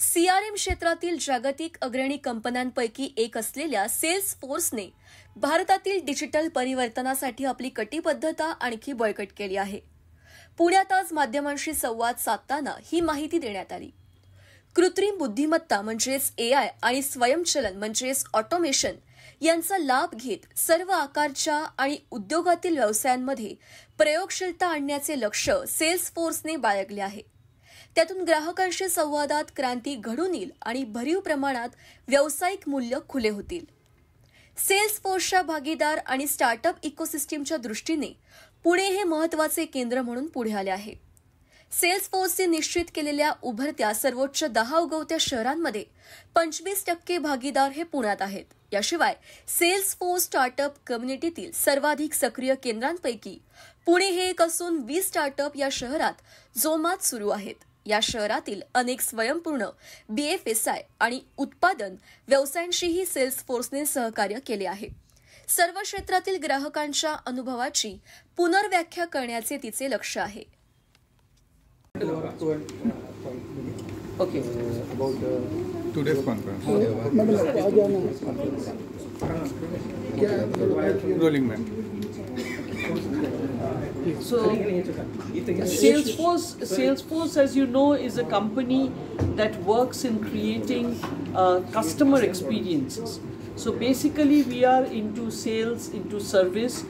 CRM क्षेत्रातील जागतिक अग्रणी कंपन्यांपैकी एक असलेल्या सेल्सफोर्सने भारतातील डिजिटल परिवर्तनासाठी आपली कटिबद्धता आणखी बळकट केली आहे. पुण्यात आज माध्यमांशी संवाद साधताना ही माहिती देण्यात आली. कृत्रिम बुद्धिमत्ता म्हणजेच एआय आणि स्वयंचलन म्हणजेच ऑटोमेशन यांचा लाभ घेत सर्व आकारच्या आणि उद्योगातील व्यवसायांमध्ये प्रयोगशीलता आणण्याचे लक्ष्य सेल्सफोर्सने बाळगले आहे. त्यातून ग्राहकांशी संवादात क्रांती घडून येईल आणि भरीव प्रमाणात व्यावसायिक मूल्य खुले होतील. सेल्सफोर्सच्या भागीदार आणि स्टार्टअप इकोसिस्टीमच्या दृष्टीने पुणे हे महत्त्वाचे केंद्र म्हणून पुढे आले आहे. सेल्सफोर्सने निश्चित केलेल्या उभरत्या सर्वोच्च 10 उगवत्या शहरांमध्ये 25% भागीदार हे पुण्यात आहेत. याशिवाय सेल्सफोर्स स्टार्टअप कम्युनिटीतील सर्वाधिक सक्रिय केंद्रांपैकी पुणे हे एक असून 20 स्टार्टअप या शहरात जोमात सुरू आहेत. या शहरातील अनेक स्वयंपूर्ण बीएफएसआय आणि उत्पादन व्यवसायांशीही सेल्सफोर्सने सहकार्य केले आहे. सर्व क्षेत्रातील ग्राहकांच्या अनुभवाची पुनर्व्याख्या करण्याचे तिचे लक्ष्य आहे. Okay. About today's conference. Rolling man. So, Salesforce, as you know, is a company that works in creating customer experiences. So basically, we are into sales, into service,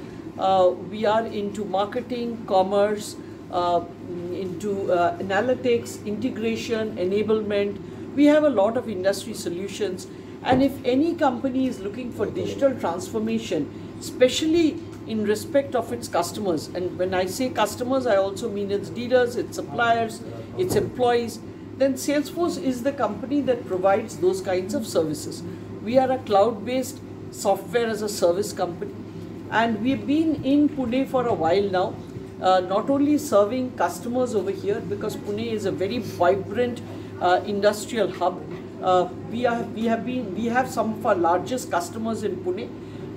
we are into marketing, commerce, into analytics, integration, enablement. We have a lot of industry solutions, and if any company is looking for digital transformation, especially in respect of its customers, and when I say customers, I also mean its dealers, its suppliers, its employees, then Salesforce is the company that provides those kinds of services. We are a cloud-based software as a service company, and we've been in Pune for a while now. Not only serving customers over here, because Pune is a very vibrant industrial hub. We have some of our largest customers in Pune,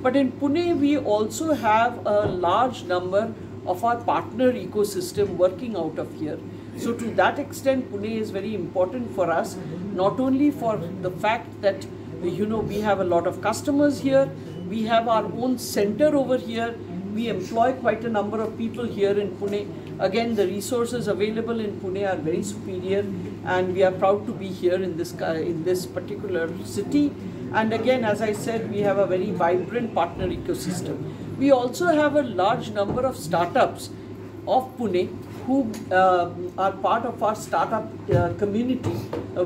but in Pune we also have a large number of our partner ecosystem working out of here. So to that extent, Pune is very important for us, not only for the fact that we have a lot of customers here, we have our own center over here. We employ quite a number of people here in Pune. Again, the resources available in Pune are very superior, and we are proud to be here in this particular city. And again, as I said, we have a very vibrant partner ecosystem. We also have a large number of startups of Pune who are part of our startup community,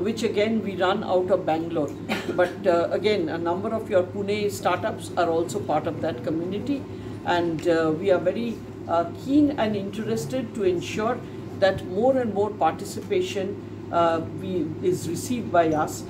which again we run out of Bangalore. But again, a number of your Pune startups are also part of that community. And we are very keen and interested to ensure that more and more participation is received by us.